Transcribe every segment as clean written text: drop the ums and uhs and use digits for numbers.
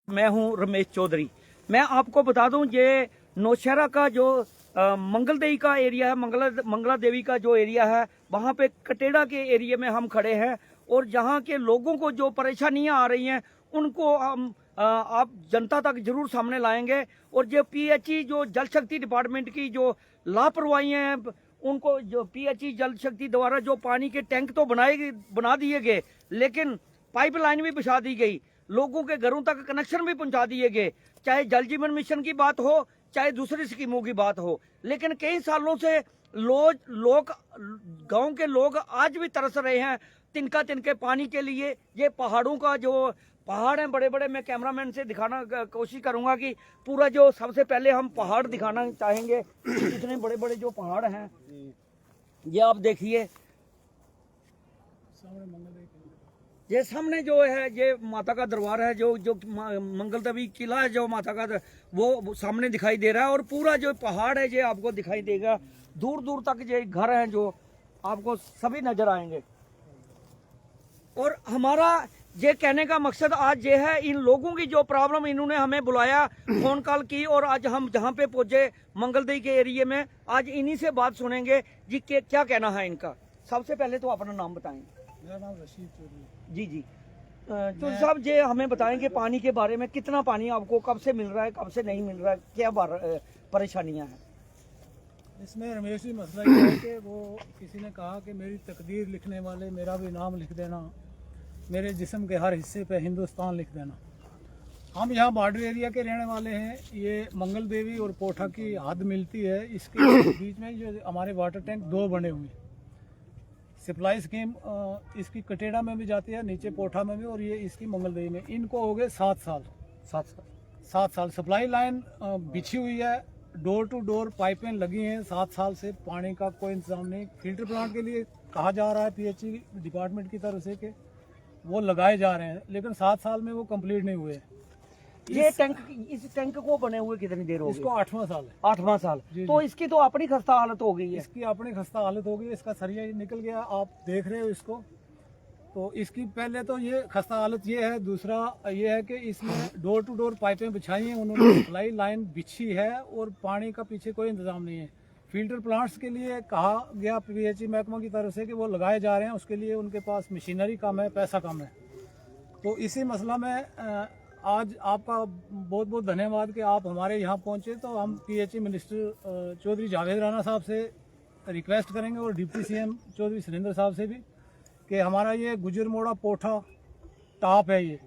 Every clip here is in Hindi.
मैं हूं रमेश चौधरी। मैं आपको बता दूं ये नौशहरा का जो मंगलदेवी का एरिया है, मंगला देवी का जो एरिया है, वहां पे कटेड़ा के एरिया में हम खड़े हैं और जहां के लोगों को जो परेशानियां आ रही हैं उनको हम आप जनता तक जरूर सामने लाएंगे। और जो पीएचई जो जल शक्ति डिपार्टमेंट की जो लापरवाही हैं, उनको जो पीएचई जल शक्ति द्वारा जो पानी के टैंक तो बना दिए गए, लेकिन पाइपलाइन भी बिछा दी गई, लोगों के घरों तक कनेक्शन भी पहुंचा दिए गए, चाहे जल जीवन मिशन की बात हो चाहे दूसरी स्कीमों की बात हो। लेकिन कई सालों से लोग गांव के लोग आज भी तरस रहे हैं तिनका तिनके पानी के लिए। ये पहाड़ों का जो पहाड़ हैं बड़े बड़े, मैं कैमरामैन से दिखाना कोशिश करूंगा कि पूरा जो सबसे पहले हम पहाड़ दिखाना चाहेंगे। इतने बड़े बड़े जो पहाड़ हैं ये आप देखिए, ये सामने जो है ये माता का दरबार है, जो मंगल देवी किला है जो माता का वो सामने दिखाई दे रहा है। और पूरा जो पहाड़ है ये आपको दिखाई देगा, दूर दूर तक ये घर हैं जो आपको सभी नजर आएंगे। और हमारा ये कहने का मकसद आज ये है, इन लोगों की जो प्रॉब्लम, इन्होंने हमें बुलाया, फोन कॉल की और आज हम जहाँ पे पहुंचे मंगलदेवी के एरिया में, आज इन्हीं से बात सुनेंगे जी क्या कहना है इनका। सबसे पहले तो अपना नाम बताएं। मेरा नाम रशीद चौधरी। जी जी, तो साहब ये हमें बताएं कि पानी के बारे में, कितना पानी आपको कब से मिल रहा है, कब से नहीं मिल रहा है, क्या परेशानियां हैं? इसमें रमेश जी मसला ये है कि वो किसी ने कहा कि मेरी तकदीर लिखने वाले मेरा भी नाम लिख देना, मेरे जिस्म के हर हिस्से पे हिंदुस्तान लिख देना। हम यहाँ बॉर्डर एरिया के रहने वाले हैं। ये मंगल देवी और पोठा की हद मिलती है, इसके बीच में जो हमारे वाटर टैंक दो बने हुए हैं। सप्लाई स्कीम इसकी कटेड़ा में भी जाती है, नीचे पोठा में भी, और ये इसकी मंगल देवी में। इनको हो गए 7 साल। 7 साल सप्लाई लाइन बिछी हुई है, डोर टू डोर पाइपें लगी हैं। 7 साल से पानी का कोई इंतजाम नहीं। फिल्टर प्लांट के लिए कहा जा रहा है पीएचई डिपार्टमेंट की तरफ से कि वो लगाए जा रहे हैं, लेकिन 7 साल में वो कंप्लीट नहीं हुए। ये इस टैंक को बने हुए कितनी देर हो गई? इसको 8वां साल है। 8वां साल। तो इसकी तो अपनी खस्ता हालत हो गई है। इसकी अपनी खस्ता हालत हो गई। इसका सरिया निकल गया, आप देख रहे हो इसको। तो इसकी पहले तो ये खस्ता हालत ये है। दूसरा ये है कि इसमें डोर टू डोर पाइपें बिछाई हैं उन्होंने, सप्लाई लाइन बिछी है और पानी का पीछे कोई इंतजाम नहीं है। फिल्टर प्लांट्स के लिए कहा गया पीएचई महकमा की तरफ से कि वो लगाए जा रहे हैं, उसके लिए उनके पास मशीनरी कम है, पैसा कम है। तो इसी मसला में आज आपका बहुत बहुत धन्यवाद कि आप हमारे यहाँ पहुँचे। तो हम पीएचई मिनिस्टर चौधरी जावेद राणा साहब से रिक्वेस्ट करेंगे और डिप्टी सीएम चौधरी सुरेंद्र साहब से भी कि हमारा ये गुजर मोड़ा पोठा टॉप है, ये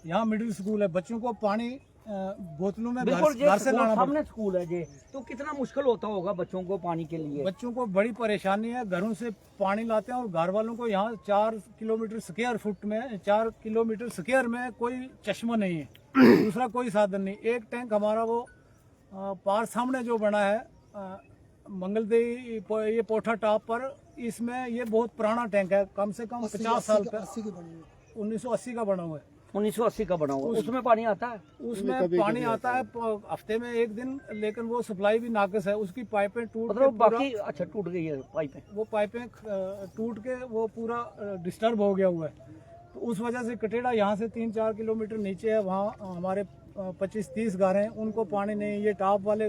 यहाँ मिडिल स्कूल है, बच्चों को पानी बोतलों में घर से लाना सामने स्कूल है ये, तो कितना मुश्किल होता होगा बच्चों को पानी के लिए? बच्चों को बड़ी परेशानी है। घरों से पानी लाते हैं और घर वालों को यहाँ 4 किलोमीटर स्क्वायर फुट में, 4 किलोमीटर स्क्वायर में कोई चश्मा नहीं है, दूसरा कोई साधन नहीं। एक टैंक हमारा वो पार सामने जो बना है मंगलदेवी ये पोठा टॉप पर, इसमें ये बहुत पुराना टैंक है, कम से कम 50 साल का, 1980 का बना हुआ है। 1980 का बना हुआ। उसमें पानी आता है? उसमें पानी आता है हफ्ते में 1 दिन, लेकिन वो सप्लाई भी नाकस है। उसकी पाइपें टूट मतलब बाकी अच्छा टूट गई है पाइपें, वो पाइपें टूट के वो पूरा डिस्टर्ब हो गया हुआ है। तो उस वजह से कटेड़ा यहाँ से 3-4 किलोमीटर नीचे है, वहाँ हमारे 25-30 घर हैं, उनको पानी नहीं। ये टॉप वाले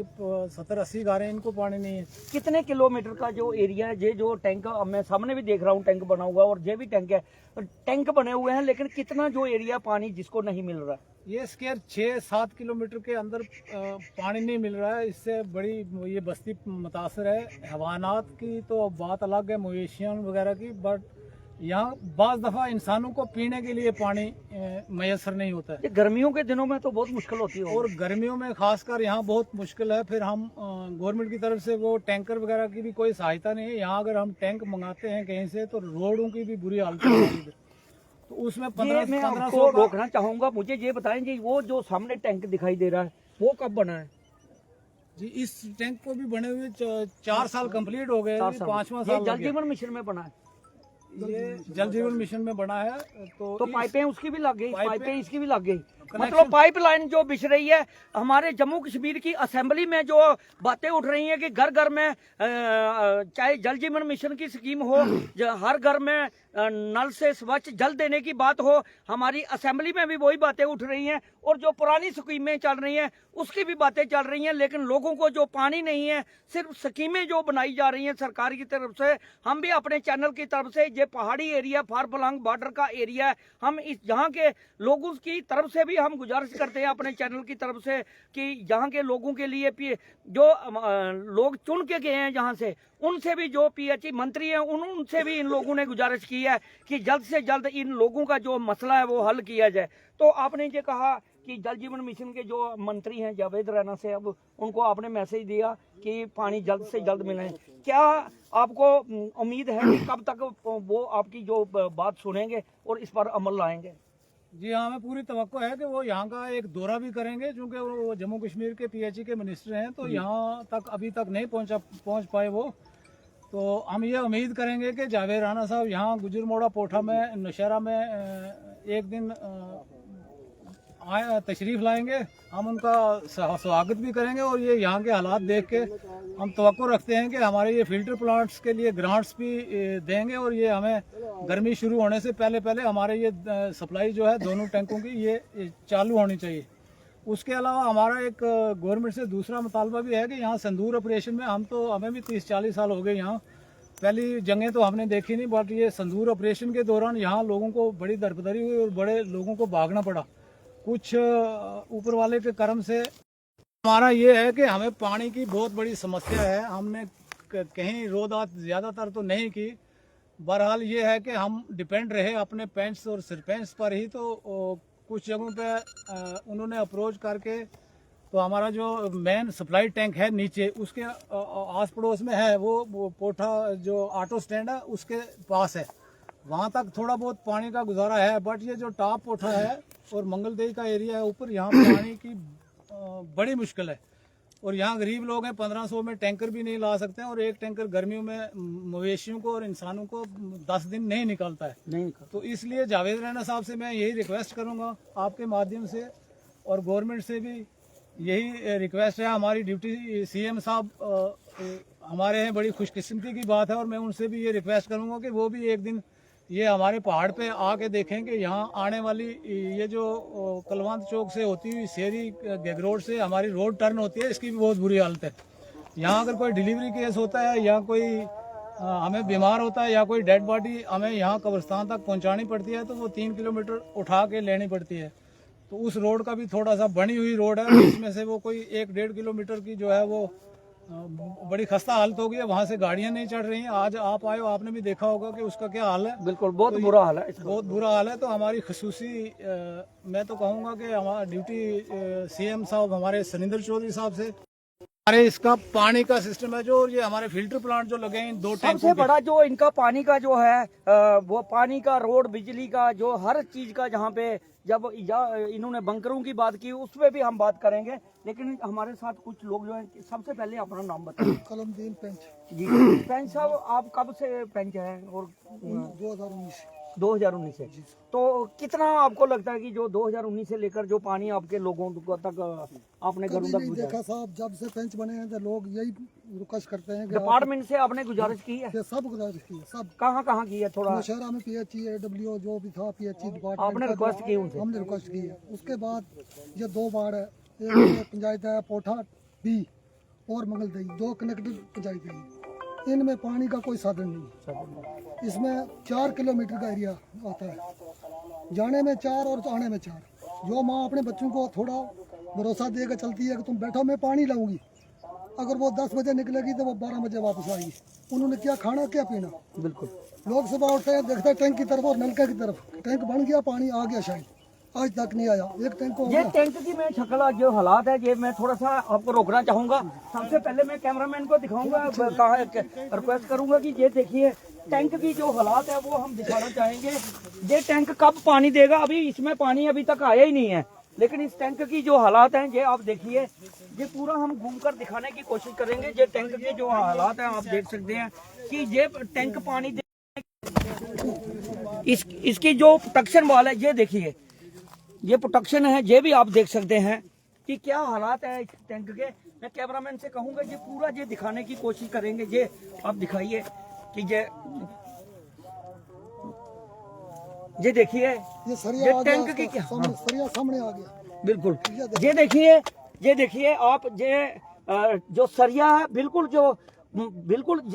70-80 घर हैं, इनको पानी नहीं है। कितने किलोमीटर का जो एरिया है, ये जो टैंक मैं सामने भी देख रहा हूँ टैंक बना हुआ, और ये भी टैंक है, टैंक बने हुए हैं, लेकिन कितना जो एरिया पानी जिसको नहीं मिल रहा? ये स्क्वायर 6-7 किलोमीटर के अंदर पानी नहीं मिल रहा है। इससे बड़ी ये बस्ती मुतासर है। हैवानात की तो बात अलग है, मवेशियाँ वगैरह की, बट यहाँ बाज़ दफ़ा इंसानों को पीने के लिए पानी मैसर नहीं होता है। गर्मियों के दिनों में तो बहुत मुश्किल होती है, और गर्मियों में खासकर यहाँ बहुत मुश्किल है। फिर हम गवर्नमेंट की तरफ से वो टैंकर वगैरह की भी कोई सहायता नहीं है। यहाँ अगर हम टैंक मंगाते हैं कहीं से तो रोडों की भी बुरी हालत है। तो उसमें 1500 रोकना चाहूँगा। मुझे ये बताएं जी, वो जो सामने टैंक दिखाई दे रहा है वो कब बना है? जी इस टैंक को भी बने हुए 4 साल कंप्लीट हो गए, 5वां साल जल जीवन मिशन में बना है। ये जल जीवन मिशन में बना है। तो पाइपें उसकी भी लग गई, पाइपें इसकी भी लग गई। मतलब पाइपलाइन जो बिछ रही है। हमारे जम्मू कश्मीर की असेंबली में जो बातें उठ रही हैं कि घर घर में, चाहे जल जीवन मिशन की स्कीम हो, हर घर में नल से स्वच्छ जल देने की बात हो, हमारी असेंबली में भी वही बातें उठ रही हैं और जो पुरानी स्कीमें चल रही हैं उसकी भी बातें चल रही हैं, लेकिन लोगों को जो पानी नहीं है, सिर्फ स्कीमें जो बनाई जा रही हैं सरकार की तरफ से। हम भी अपने चैनल की तरफ से, ये पहाड़ी एरिया फार फलांग बॉर्डर का एरिया है, हम इस यहाँ के लोगों की तरफ से भी हम गुजारिश करते हैं अपने चैनल की तरफ से कि यहाँ के लोगों के लिए जो लोग चुन के गए हैं जहाँ से, उनसे भी जो पीएचई मंत्री हैं उनसे भी इन लोगों ने गुजारिश की है कि जल्द से जल्द इन लोगों का जो मसला है वो हल किया जाए। तो आपने ये कहा कि जल जीवन मिशन के जो मंत्री हैं जावेद रैना से, अब उनको आपने मैसेज दिया कि पानी जल्द से जल्द मिले, क्या आपको उम्मीद है कि कब तक वो आपकी जो बात सुनेंगे और इस पर अमल लाएंगे? जी हाँ, हमें पूरी तवक्को है कि वो यहाँ का एक दौरा भी करेंगे, क्योंकि वो जम्मू कश्मीर के पीएचई के मिनिस्टर हैं, तो यहाँ तक अभी तक नहीं पहुँच पाए वो। तो हम ये उम्मीद करेंगे कि जावेद राणा साहब यहाँ गुजरमोड़ा पोठा में नौशहरा में एक दिन तशरीफ़ लाएंगे, हम उनका स्वागत भी करेंगे और ये यहाँ के हालात देख के हम तवक्को रखते हैं कि हमारे ये फिल्टर प्लांट्स के लिए ग्रांट्स भी देंगे और ये हमें गर्मी शुरू होने से पहले पहले हमारे ये सप्लाई जो है दोनों टैंकों की ये चालू होनी चाहिए। उसके अलावा हमारा एक गवर्नमेंट से दूसरा मुतालबा भी है कि यहाँ संदूर ऑपरेशन में हमें भी 30-40 साल हो गए यहाँ, पहली जंगें तो हमने देखी नहीं, बट ये संदूर ऑपरेशन के दौरान यहाँ लोगों को बड़ी दरबदरी हुई और बड़े लोगों को भागना पड़ा। कुछ ऊपर वाले के कर्म से हमारा ये है कि हमें पानी की बहुत बड़ी समस्या है। हमने कहीं रोदात ज़्यादातर तो नहीं की, बहरहाल ये है कि हम डिपेंड रहे अपने पेंट्स और सरपंच पर ही। तो कुछ जगहों पे उन्होंने अप्रोच करके, तो हमारा जो मेन सप्लाई टैंक है नीचे उसके आस पड़ोस में है, वो पोठा जो ऑटो स्टैंड है उसके पास है, वहाँ तक थोड़ा बहुत पानी का गुजारा है। बट ये जो टॉप पोठा है और मंगलदेई का एरिया है ऊपर, यहाँ पानी की बड़ी मुश्किल है और यहाँ गरीब लोग हैं, 1500 में टैंकर भी नहीं ला सकते हैं और एक टैंकर गर्मियों में मवेशियों को और इंसानों को 10 दिन नहीं निकलता है। तो इसलिए जावेद रैना साहब से मैं यही रिक्वेस्ट करूँगा आपके माध्यम से, और गवर्नमेंट से भी यही रिक्वेस्ट है। हमारी ड्यूटी सीएम साहब हमारे हैं, बड़ी खुशकिस्मती की बात है, और मैं उनसे भी ये रिक्वेस्ट करूँगा कि वो भी एक दिन ये हमारे पहाड़ पे आके देखें कि यहाँ आने वाली ये जो कलवंत चौक से होती हुई शेरी गगरोड से हमारी रोड टर्न होती है, इसकी भी बहुत बुरी हालत है। यहाँ अगर कोई डिलीवरी केस होता है या कोई हमें बीमार होता है या कोई डेड बॉडी हमें यहाँ कब्रिस्तान तक पहुँचानी पड़ती है, तो वो 3 किलोमीटर उठा के लेनी पड़ती है। तो उस रोड का भी थोड़ा सा बनी हुई रोड है, इसमें से वो कोई 1-1.5 किलोमीटर की जो है वो बड़ी खस्ता हालत हो गई है, वहाँ से गाड़ियाँ नहीं चढ़ रही हैं। आज आप आए हो, आपने भी देखा होगा कि उसका क्या हाल है। बिल्कुल, बहुत तो बुरा हाल है, बहुत बुरा हाल है। तो हमारी खसूसी मैं तो कहूँगा कि हमारा ड्यूटी सीएम साहब हमारे सनिंदर चौधरी साहब से, हमारे इसका पानी का सिस्टम है जो ये हमारे फिल्टर प्लांट जो लगे हैं 2 टैंक, सबसे बड़ा जो इनका पानी का जो है वो पानी का, रोड, बिजली का, जो हर चीज का, जहाँ पे जब इन्होंने बंकरों की बात की उसमें भी हम बात करेंगे, लेकिन हमारे साथ कुछ लोग जो हैं। सबसे पहले अपना नाम बताएं। कलमदीन पेंच जी पेंच साहब, आप कब से पेंच हैं? और 2019 से। तो कितना आपको लगता है कि जो 2019 से लेकर जो पानी आपके लोगों तक आपने घरों तक देखा साहब, जब से पेंच बने हैं तो लोग यही रिक्वेस्ट करते हैं कि डिपार्टमेंट से आपने गुजारिश की है? सब गुजारिश की है, सब। कहाँ की है? थोड़ा नौशहरा में पीएचई AW जो भी था पीएचई डिपार्टमेंट, आपने रिक्वेस्ट की उनसे? हमने रिक्वेस्ट की है। उसके बाद ये 2 बार है, एक पंचायत है पोठा बी और मंगलदेई, 2 कनेक्टेड पंचायत है। इनमें पानी का कोई साधन नहीं। इसमें 4 किलोमीटर का एरिया आता है, जाने में 4 और आने में 4। जो माँ अपने बच्चों को थोड़ा भरोसा देकर चलती है कि तुम बैठो मैं पानी लाऊंगी, अगर वो 10 बजे निकलेगी तो वो 12 बजे वापस आएगी। उन्होंने क्या खाना क्या पीना। बिल्कुल, लोग सुबह उठते हैं, देखते हैं टैंक की तरफ और नलके की तरफ, टैंक बन गया, पानी आ गया, शायद आज तक नहीं आया। एक टैंक को ये टैंक की मैं शक्ल जो हालात है, ये मैं थोड़ा सा आपको रोकना चाहूंगा। सबसे पहले मैं कैमरामैन को दिखाऊंगा, रिक्वेस्ट करूंगा कि ये देखिए टैंक की जो हालात है वो हम दिखाना चाहेंगे। ये टैंक कब पानी देगा? अभी इसमें पानी अभी तक आया ही नहीं है, लेकिन इस टैंक की जो हालात हैं ये आप देखिए। ये पूरा हम घूमकर दिखाने की कोशिश करेंगे। ये टैंक के जो हालात हैं आप देख सकते हैं कि ये टैंक पानी इसकी जो प्रोटेक्शन वाल है ये देखिए, ये प्रोटेक्शन है, ये भी आप देख सकते हैं कि क्या हालात है इस टैंक के। मैं कैमरामैन से कहूंगा ये पूरा ये दिखाने की कोशिश करेंगे। ये आप दिखाइए कि ये ये देखिए ये सरिया ये आ गया, टैंक की इसका क्या- सामने सरिया सामने आ गया। बिल्कुल ये देखिए। ये देखिए आप जो सरिया है बिल्कुल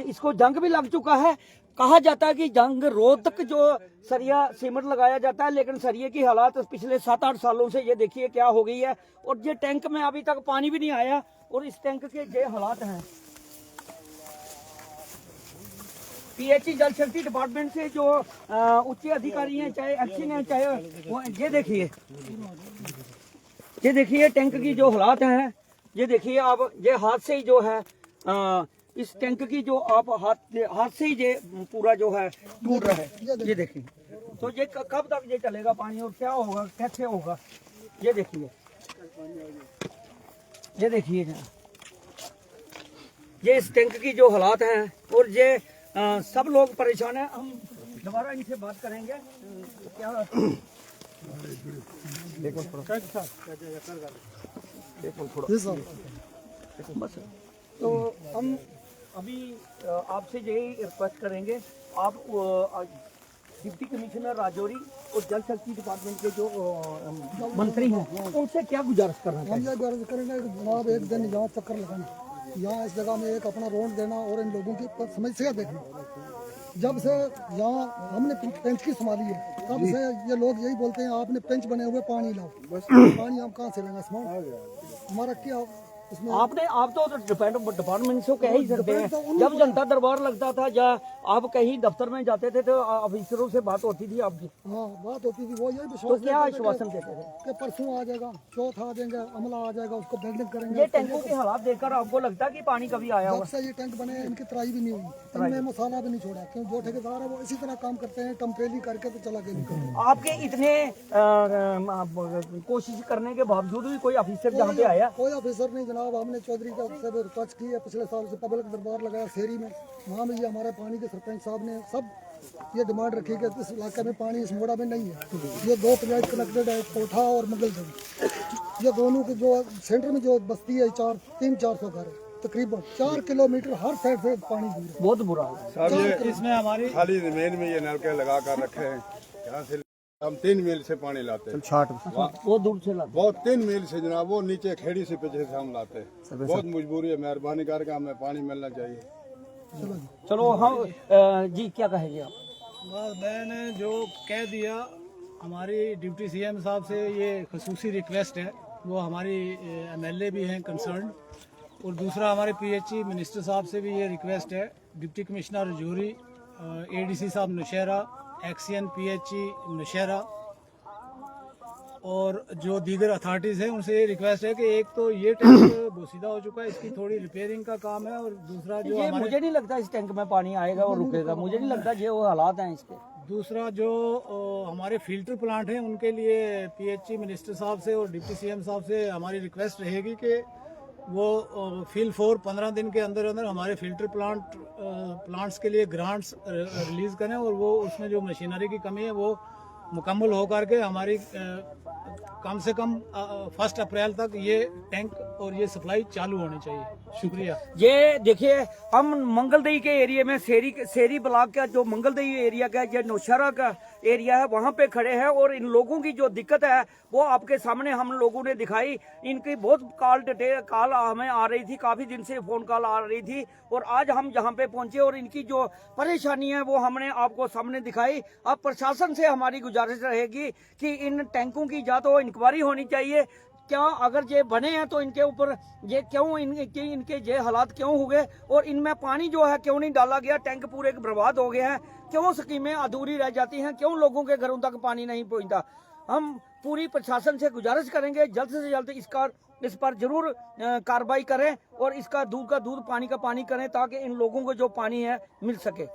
इसको जंग भी लग चुका है। कहा जाता है कि जंग रोधक जो सरिया सीमेंट लगाया जाता है, लेकिन सरिये की हालात पिछले 7-8 सालों से ये देखिए क्या हो गई है। और ये टैंक में अभी तक पानी भी नहीं आया और इस टैंक के ये हालात हैं। पीएचई जल शक्ति डिपार्टमेंट से जो उच्च अधिकारी हैं, चाहे एक्शन है, चाहे ये देखिए टैंक की जो हालात हैं। ये देखिए आप, ये हाथ से ही जो है इस टैंक की जो आप हाथ से ही ये पूरा जो है टूट रहा है। ये देखिए, तो ये कब तक ये चलेगा पानी और क्या होगा, कैसे होगा? ये देखिए ये इस टैंक की जो हालात हैं और ये सब लोग परेशान हैं। हम दोबारा इनसे बात करेंगे। क्या बस, तो हम अभी आपसे यही रिक्वेस्ट करेंगे, आप डिप्टी कमिश्नर राजौरी और जल शक्ति डिपार्टमेंट के जो मंत्री हैं उनसे क्या गुजारिश करना हम चाहिए? ये गुजारिश करेंगे कि जनाब एक दिन यहाँ चक्कर लगाना, यहाँ इस जगह में एक अपना रोड देना और इन लोगों की समस्या देखना। जब से यहाँ हमने पेंच की संभाली है तब से ये लोग यही बोलते हैं आपने पेंच बने हुए पानी लाओ। पानी हम कहाँ से लेंगे? हमारा क्या इसमें आप तो डिपार्टमेंट से कह ही सकते हैं। जब जनता दरबार लगता था या आप कहीं दफ्तर में जाते थे तो ऑफिसरों से बात होती थी आपकी, हाँ बात होती थी, वो यही तो क्या आश्वासन देते थे? कि परसों आ जाएगा, चौथा आ जाएगा, अमला आ जाएगा, उसको बिल्डिंग करेंगे। ये टैंकों के हालात देखकर आपको लगता है कि पानी कभी आया जब होगा? से ये टैंक बने इनकी तराई भी नहीं हुई, इनमें मसाला भी नहीं छोड़ा, क्यों जो ठेकेदार है वो इसी तरह काम करते हैं, टम्पेली करके तो चला के निकल। आपके इतने कोशिश करने के बावजूद भी कोई ऑफिसर जहाँ पे आया? कोई ऑफिसर नहीं जनाब। हमने चौधरी का से भी रिक्वेस्ट की है, पिछले साल से पब्लिक दरबार लगाया शेरी में, वहाँ में ये हमारे पानी के सरपंच साहब ने सब ये डिमांड रखी कि इस इलाके में पानी इस मोड़ा में नहीं है। ये 2 पंचायत कनेक्टेड है, कोठा और मंगलदेवी। ये दोनों की जो सेंटर में जो बस्ती है 300-400 घर है, तकरीबन 4 किलोमीटर हर साइड से पानी दूर है। बहुत बुरा हाल है। साहब ये इसमें हमारी खाली जमीन में ये नलके लगा कर रखे हैं। यहाँ से हम 3 मील से पानी लाते हैं, वो दूर से लाते। बहुत 3 मील से जनाब, वो नीचे खेड़ी से पीछे से हम लाते हैं। बहुत मजबूरी है, मेहरबानी करके हमें पानी मिलना चाहिए। चलो हम जी क्या कहेंगे आप? बस मैंने जो कह दिया, हमारी डिप्टी सीएम साहब से ये खसूसी रिक्वेस्ट है, वो हमारी एमएलए भी हैं कंसर्न, और दूसरा हमारे पीएचई मिनिस्टर साहब से भी ये रिक्वेस्ट है, डिप्टी कमिश्नर राजौरी, एडीसी साहब नौशहरा, एक्सीएन पीएचई नौशहरा और जो दीगर अथॉरिटीज़ हैं उनसे ये रिक्वेस्ट है कि एक तो ये टैंक बोसीदा हो चुका है, इसकी थोड़ी रिपेयरिंग का काम है, और दूसरा जो ये मुझे नहीं लगता इस टैंक में पानी आएगा और रुकेगा। मुझे नहीं लगता ये वो हालात हैं इसके। दूसरा जो हमारे फिल्टर प्लांट हैं उनके लिए पीएचई मिनिस्टर साहब से और डिप्टी सीएम साहब से हमारी रिक्वेस्ट रहेगी कि वो फील 15 दिन के अंदर अंदर हमारे फिल्टर प्लांट्स के लिए ग्रांट्स रिलीज करें, और वो उसमें जो मशीनरी की कमी है वो मुकम्मल हो करके हमारी कम से कम 1 अप्रैल तक ये टैंक और ये सप्लाई चालू होनी चाहिए। शुक्रिया। ये देखिए हम मंगलदई के एरिया में शेरी ब्लॉक का जो मंगलदई एरिया का ये नौशहरा का एरिया है, वहाँ पे खड़े हैं और इन लोगों की जो दिक्कत है वो आपके सामने हम लोगों ने दिखाई। इनकी बहुत कॉल हमें आ रही थी, काफी दिन से फोन कॉल आ रही थी, और आज हम यहाँ पे पहुंचे और इनकी जो परेशानी है वो हमने आपको सामने दिखाई। अब प्रशासन से हमारी गुजारिश रहेगी कि इन टैंकों की या तो इंक्वायरी होनी चाहिए, क्या अगर ये बने हैं तो इनके ऊपर ये क्यों इनके ये हालात क्यों हो गए, और इनमें पानी जो है क्यों नहीं डाला गया। टैंक पूरे बर्बाद हो गए हैं, क्यों स्कीमें अधूरी रह जाती हैं, क्यों लोगों के घरों तक पानी नहीं पहुंचता। हम पूरी प्रशासन से गुजारिश करेंगे जल्द से जल्द इस पर जरूर कार्रवाई करें और इसका दूध का दूध पानी का पानी करें, ताकि इन लोगों को जो पानी है मिल सके।